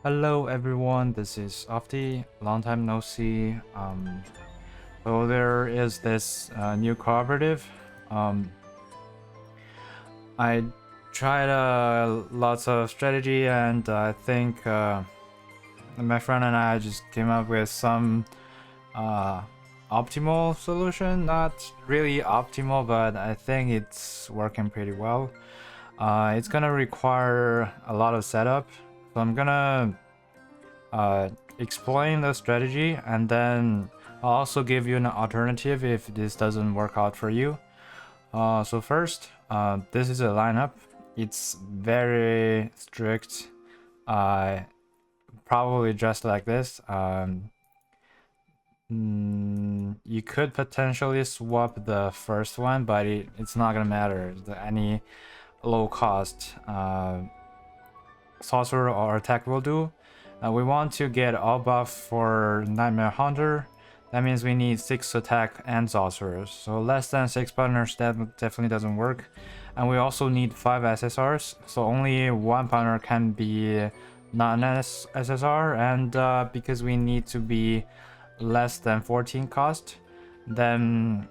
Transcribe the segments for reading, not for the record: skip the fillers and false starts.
Hello everyone, this is Ofti. Long time no see. So there is this new cooperative. Um, I tried lots of strategy, and I think my friend and I just came up with some uh, optimal solution. Not really optimal, but I think it's working pretty well. It's gonna require a lot of setup, so I'm gonna uh, explain the strategy, and then I'll also give you an alternative if this doesn't work out for you. So first, this is a lineup. It's very strict, probably just like this. You could potentially swap the first one, but it's not gonna matter. Any low cost sorcerer or attack will do. We want to get all buff for Nightmare Hunter. That means we need 6 attack and sorcerers. So less than 6 partners, that definitely doesn't work. And we also need 5 SSRs. So only 1 partner can be non-SSR. And because we need to be less than 14 cost, then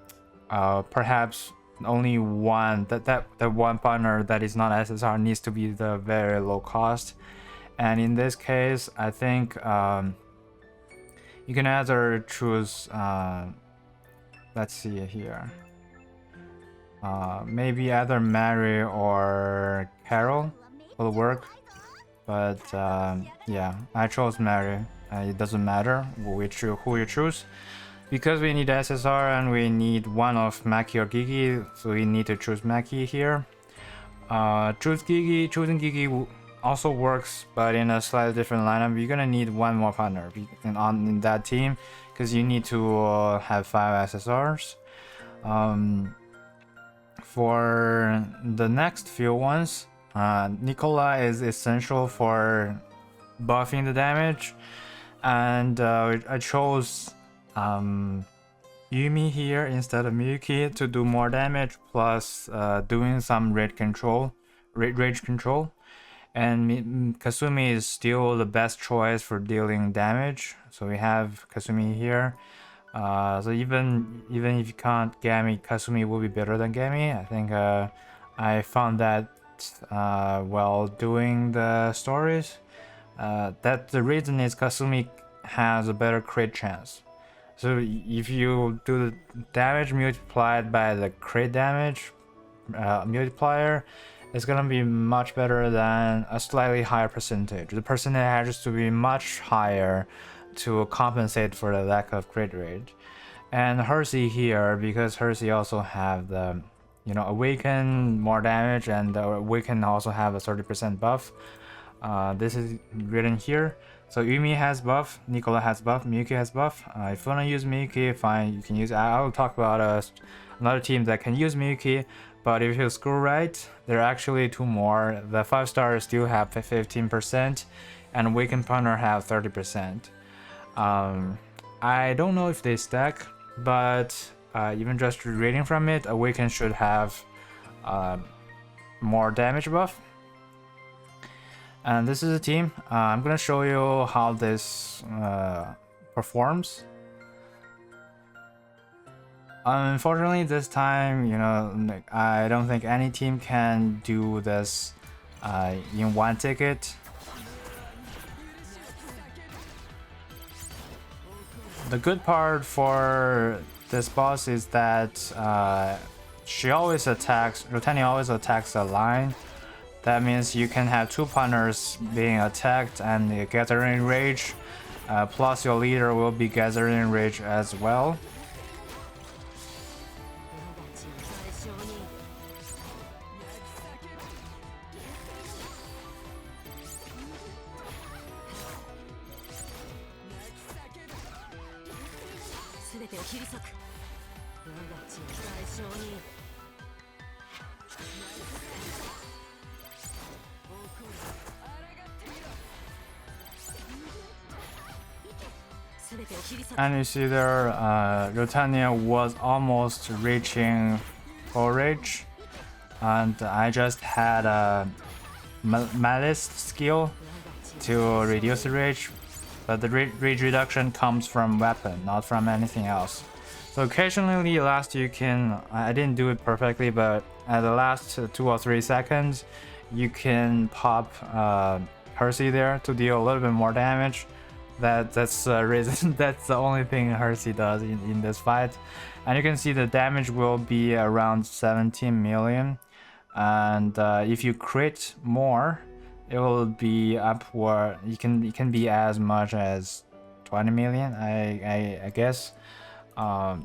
perhaps only one that one partner that is not SSR needs to be the very low cost. And in this case, I think you can either choose let's see here, maybe either Mary or Carol will work, but yeah, I chose Mary. It doesn't matter who you choose, because we need SSR and we need one of Maki or Gigi, so we need to choose Maki here. Choosing Gigi also works, but in a slightly different lineup. You're gonna need one more partner in that team, because you need to have 5 SSRs. For the next few ones, Nicola is essential for buffing the damage, and I chose Yumi here instead of Miyuki to do more damage, plus doing some rage control. And Kasumi is still the best choice for dealing damage, so we have Kasumi here. So even if you can't Gami, Kasumi will be better than Gami. I think I found that while doing the stories, that the reason is Kasumi has a better crit chance. So if you do the damage multiplied by the crit damage multiplier, it's gonna be much better than a slightly higher percentage. The percentage has to be much higher to compensate for the lack of crit rate. And Hersey here, because Hersey also have the awaken more damage, and awaken also have a 30% buff. This is written here. So Yumi has buff, Nicola has buff, Miyuki has buff. If you wanna use Miyuki, fine, you can use. I'll talk about another team that can use Miyuki. But if you screw right, there are actually 2 more. The 5 stars still have 15%, and Awakened Partner have 30%. I don't know if they stack, but even just reading from it, Awakened should have more damage buff. And this is a team. I'm gonna show you how this performs. Unfortunately, this time, I don't think any team can do this in one ticket. The good part for this boss is that Rotania always attacks a line. That means you can have 2 partners being attacked and gathering rage, plus your leader will be gathering rage as well. And you see there, Rotania was almost reaching full rage, and I just had a malice skill to reduce the rage, but the rage reduction comes from weapon, not from anything else. So occasionally last you can, I didn't do it perfectly, but at the last 2 or 3 seconds you can pop Hersey there to deal a little bit more damage. That's the reason. That's the only thing Hersey does in this fight. And you can see the damage will be around 17 million, and if you crit more, it will be upward. It can be as much as 20 million, I guess. So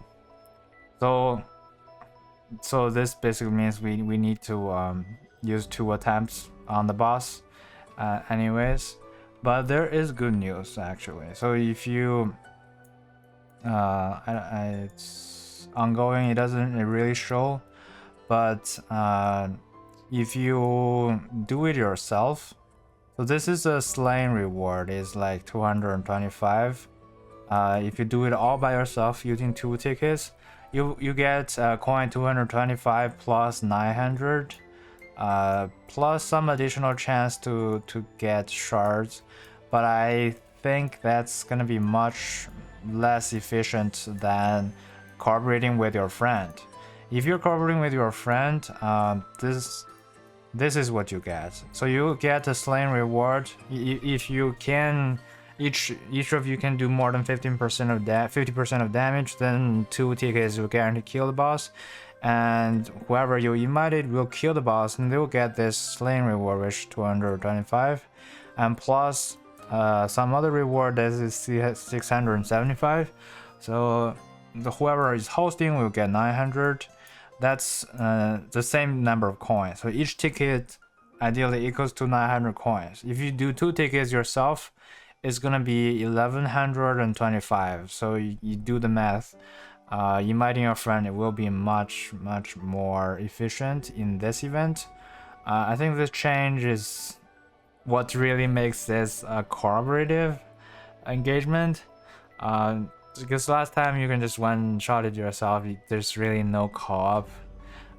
this basically means we need to use 2 attempts on the boss, anyways. But there is good news actually. So if you it's ongoing, it doesn't really show, but if you do it yourself, so this is a slaying reward, is like 225. If you do it all by yourself using 2 tickets, you get coin 225 plus 900, plus some additional chance to get shards, but I think that's gonna be much less efficient than cooperating with your friend. If you're cooperating with your friend, this is what you get. So you get a slaying reward. If you can, each of you can do more than 50% of damage, then 2 tickets will guarantee kill the boss, and whoever you invited will kill the boss, and they will get this slaying reward, which 225, and plus some other reward that is 675. So whoever is hosting will get 900. That's the same number of coins. So each ticket ideally equals to 900 coins. If you do 2 tickets yourself, it's gonna be 1125. So you do the math. Inviting your friend, it will be much more efficient in this event. I think this change is what really makes this a cooperative engagement. Because last time you can just one-shot it yourself, there's really no co-op.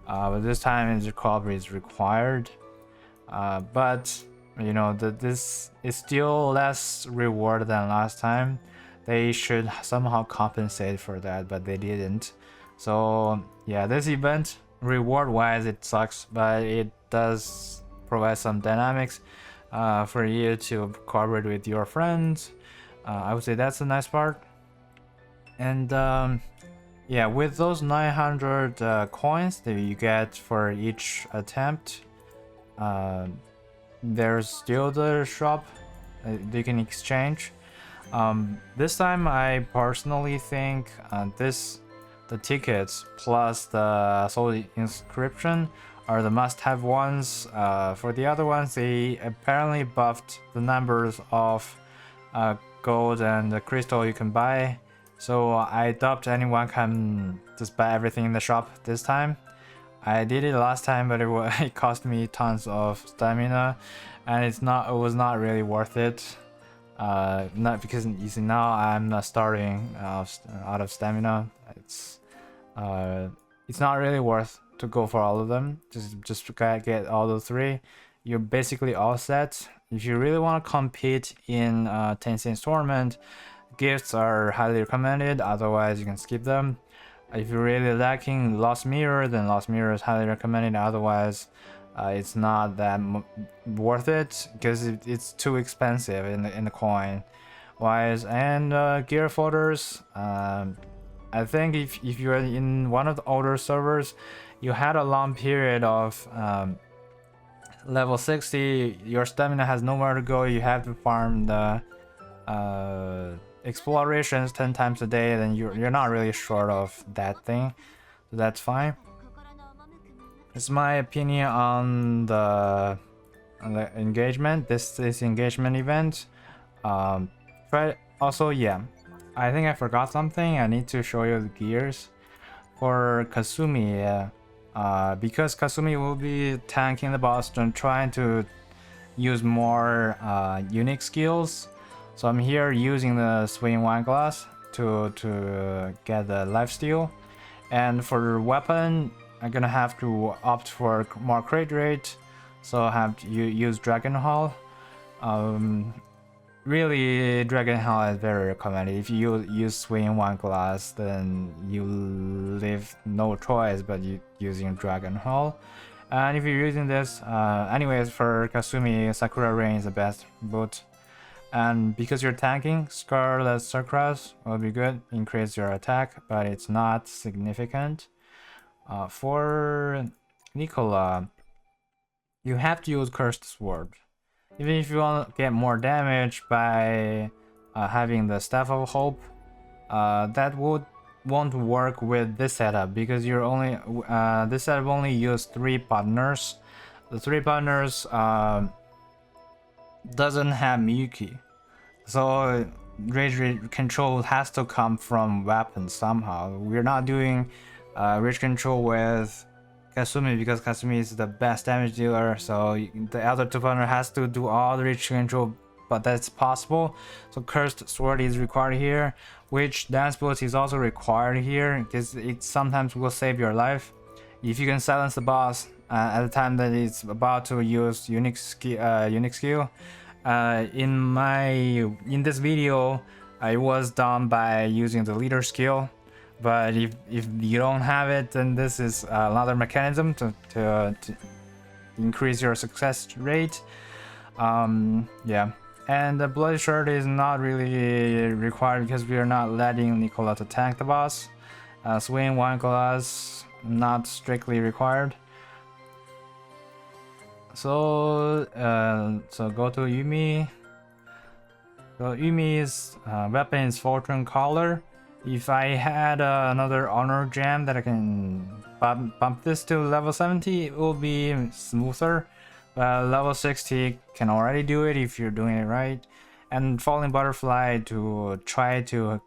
But this time the co-op is required. But you know, this is still less reward than last time. They should somehow compensate for that, but they didn't. So yeah, this event, reward-wise, it sucks, but it does provide some dynamics for you to cooperate with your friends. I would say that's a nice part. And yeah, with those 900 coins that you get for each attempt, there's still the shop you can exchange. This time I personally think the tickets plus the soul inscription are the must-have ones. For the other ones, they apparently buffed the numbers of gold and the crystal you can buy. So I doubt anyone can just buy everything in the shop this time. I did it last time, but it cost me tons of stamina, and it was not really worth it. Not because you see now I'm not starting out of stamina. It's not really worth to go for all of them. Just to get all the 3, you're basically all set. If you really want to compete in Tencent's tournament, gifts are highly recommended, otherwise you can skip them. If you're really lacking Lost Mirror, then Lost Mirror is highly recommended, otherwise it's not that worth it because it's too expensive in the coin wise. And gear folders, I think if you're in one of the older servers, you had a long period of level 60, your stamina has nowhere to go, you have to farm the explorations 10 times a day, then you're not really short of that thing, so that's fine. It's my opinion on the engagement, this engagement event. But also, yeah, I think I forgot something. I need to show you the gears for Kasumi. Because Kasumi will be tanking the boss and trying to use more unique skills. So I'm here using the swing wine glass to get the lifesteal, and for the weapon I'm gonna have to opt for more crit rate, so I have to use Dragon Hall. really, Dragon Hall is very recommended. If you swing one glass, then you leave no choice but you using Dragon Hall. And if you're using this, anyways, for Kasumi, Sakura Rain is the best boot. And because you're tanking, Scarlet Sucrose will be good, increase your attack, but it's not significant. For Nicola, you have to use Cursed Sword. Even if you want to get more damage by having the Staff of Hope, that won't work with this setup because you're only this setup only use 3 partners. The 3 partners doesn't have Miyuki, so rage control has to come from weapons somehow. We're not doing rage control with Kasumi because Kasumi is the best damage dealer, so the other 2 partner has to do all the rage control, but that's possible. So Cursed Sword is required here, which Dance Boots is also required here because it sometimes will save your life. If you can silence the boss at the time that it's about to use unique skill. In this video, it was done by using the leader skill. But if you don't have it, then this is another mechanism to increase your success rate. Yeah, and the bloody shirt is not really required because we are not letting Nicola to tank the boss. Swing 1 glass, not strictly required. So go to Yumi. So Yumi's weapon is Fortune Caller. If I had another honor gem that I can bump this to level 70, it will be smoother. Level 60 can already do it if you're doing it right. And Falling Butterfly to try to,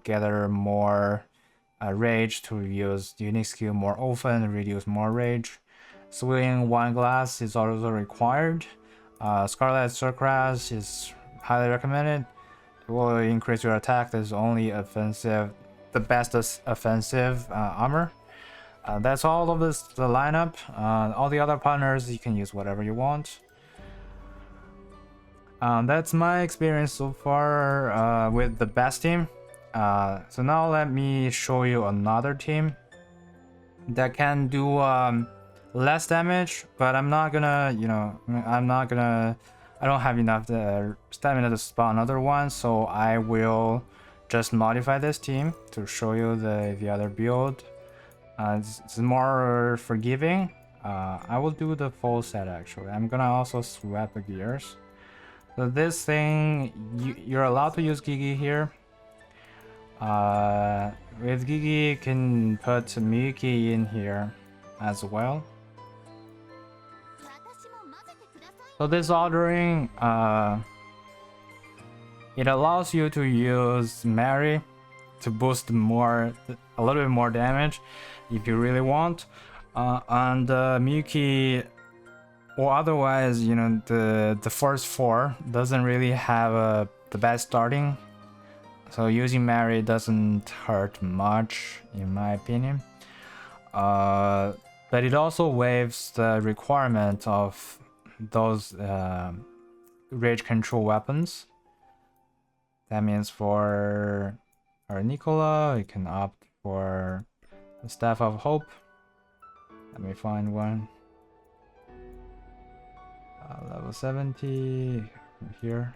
gather more rage to use unique skill more often, reduce more rage. Swing 1 glass is also required. Scarlet Sucrose is highly recommended. It will increase your attack. There's only offensive, the best offensive armor. That's all of the lineup. All the other partners, you can use whatever you want. That's my experience so far with the best team. So now let me show you another team that can do less damage, but I'm not gonna, I don't have enough stamina to spawn another one, so I will just modify this team to show you the other build. It's more forgiving. I will do the full set actually. I'm gonna also swap the gears. So this thing, you're allowed to use Gigi here. With Gigi, you can put Miyuki in here as well. So this ordering, it allows you to use Mary to boost a little bit more damage if you really want, and Miyuki, or otherwise, the first 4 doesn't really have the best starting, so using Mary doesn't hurt much in my opinion. But it also waives the requirement of those rage control weapons. That means for our Nicola, you can opt for the Staff of Hope. Let me find one. Level 70 here.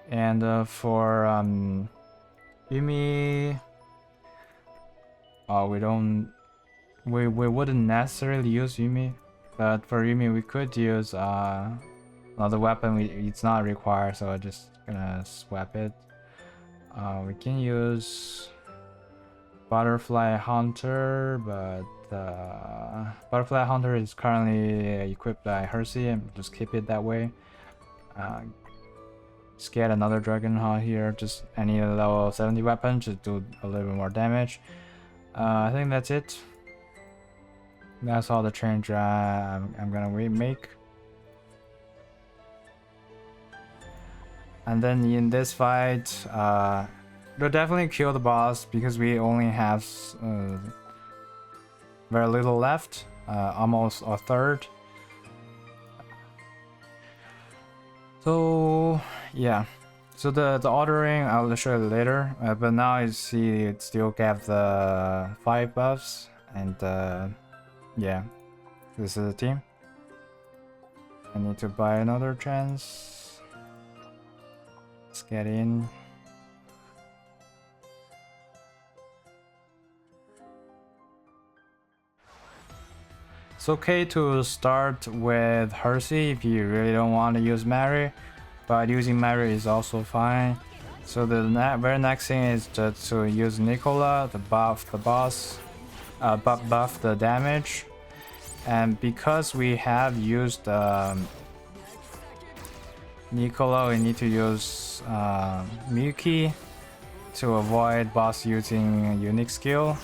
And for Yumi, we wouldn't necessarily use Yumi. But for Yumi, we could use another weapon. It's not required, so I'm just gonna swap it. We can use Butterfly Hunter, but Butterfly Hunter is currently equipped by Hersey, and just keep it that way. Just get another Dragon Hall here, just any level 70 weapon, just do a little bit more damage. I think that's it. That's all the change I'm gonna make. And then in this fight, we'll definitely kill the boss because we only have very little left, almost a third. So yeah, so the ordering I'll show you later, but now you see it still gave the 5 buffs, and yeah, this is the team. I need to buy another chance. Let's get in. It's okay to start with Hersey if you really don't want to use Mary, but using Mary is also fine. So the very next thing is just to use Nicola to buff the boss, buff the damage. And because we have used Nicola, we need to use Miyuki to avoid boss using a unique skill.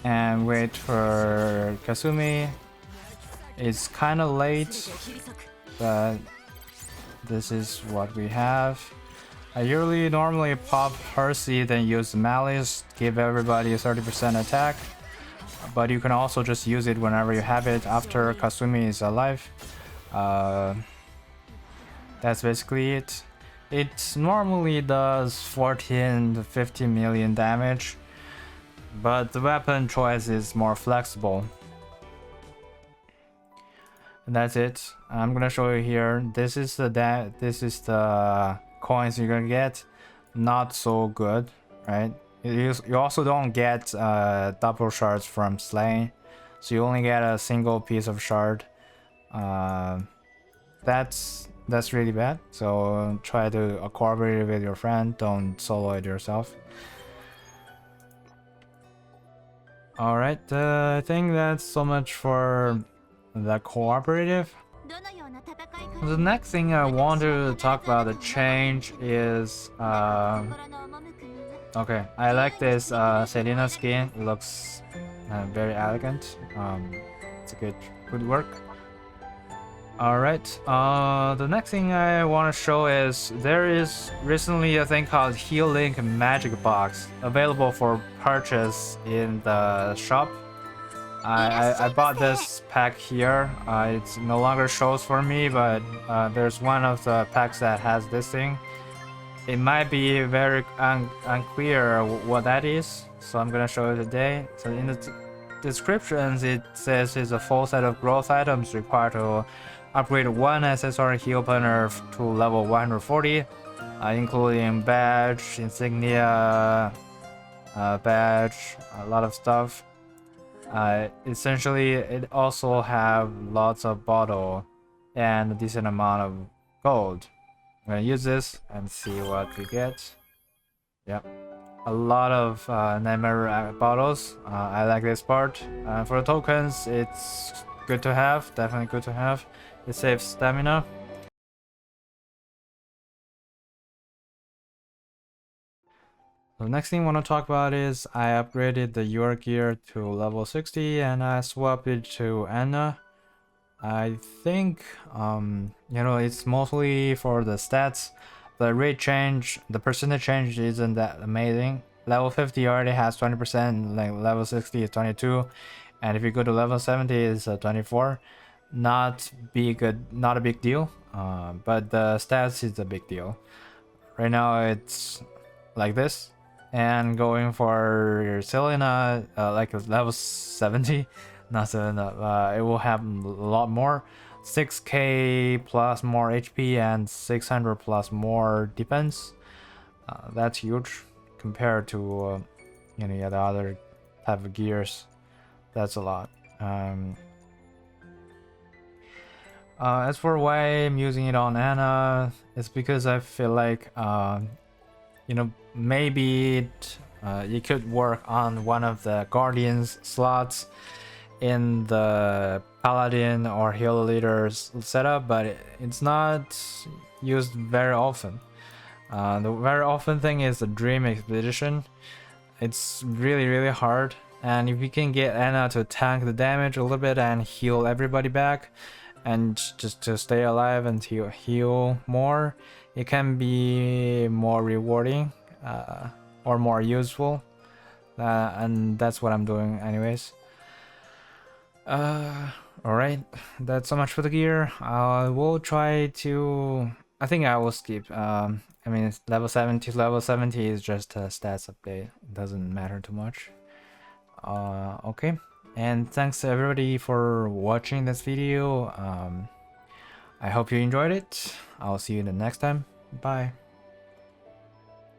And wait for Kasumi. It's kind of late, but this is what we have. I usually normally pop Hersey, then use Malice, give everybody a 30% attack. But you can also just use it whenever you have it after Kasumi is alive. That's basically it. It normally does 14 to 15 million damage, but the weapon choice is more flexible. And that's it. I'm gonna show you here. This is the coins you're gonna get. Not so good, right? You also don't get double shards from slaying, so you only get a single piece of shard. That's really bad. So try to cooperate with your friend. Don't solo it yourself. All right, I think that's so much for the cooperative. The next thing I want to talk about the change is okay, I like this Selena skin. It looks very elegant. It's a good work. All right, the next thing I want to show is there is recently a thing called Heal Link Magic Box available for purchase in the shop. I bought this pack here. It no longer shows for me, but there's one of the packs that has this thing. It might be very unclear what that is, so I'm gonna show you today. So in the descriptions, it says it's a full set of growth items required to upgrade one accessory heal punter to level 140, including badge, insignia, badge, a lot of stuff. Essentially, it also have lots of bottle and a decent amount of gold. I'm gonna use this and see what we get. Yep, a lot of nightmare bottles. I like this part. For the tokens, it's good to have, definitely good to have. It saves stamina. The next thing I want to talk about is I upgraded the Your gear to level 60 and I swapped it to Anna. I think you know, it's mostly for the stats. The rate change, the percentage change isn't that amazing. Level 50 already has 20%, like level 60 is 22, and if you go to level 70 it's 24. Not a big deal, but the stats is a big deal. Right now it's like this, and going for Selena like level 70, not Selena, it will have a lot more, 6k plus more HP and 600 plus more defense. That's huge compared to you know, the other type of gears. That's a lot. As for why I'm using it on Anna, it's because I feel like you know, maybe it could work on one of the Guardians slots in the Paladin or Healer Leaders setup, but it's not used very often. The very often thing is the Dream Expedition. It's really hard, and if you can get Anna to tank the damage a little bit and heal everybody back, and just to stay alive and heal more, it can be more rewarding or more useful. and that's what I'm doing anyways. Alright, that's so much for the gear. I will try to... I think I will skip. I mean, it's level 70 to level 70 is just a stats update. It doesn't matter too much. Okay. And thanks to everybody for watching this video. I hope you enjoyed it. I'll see you the next time. Bye.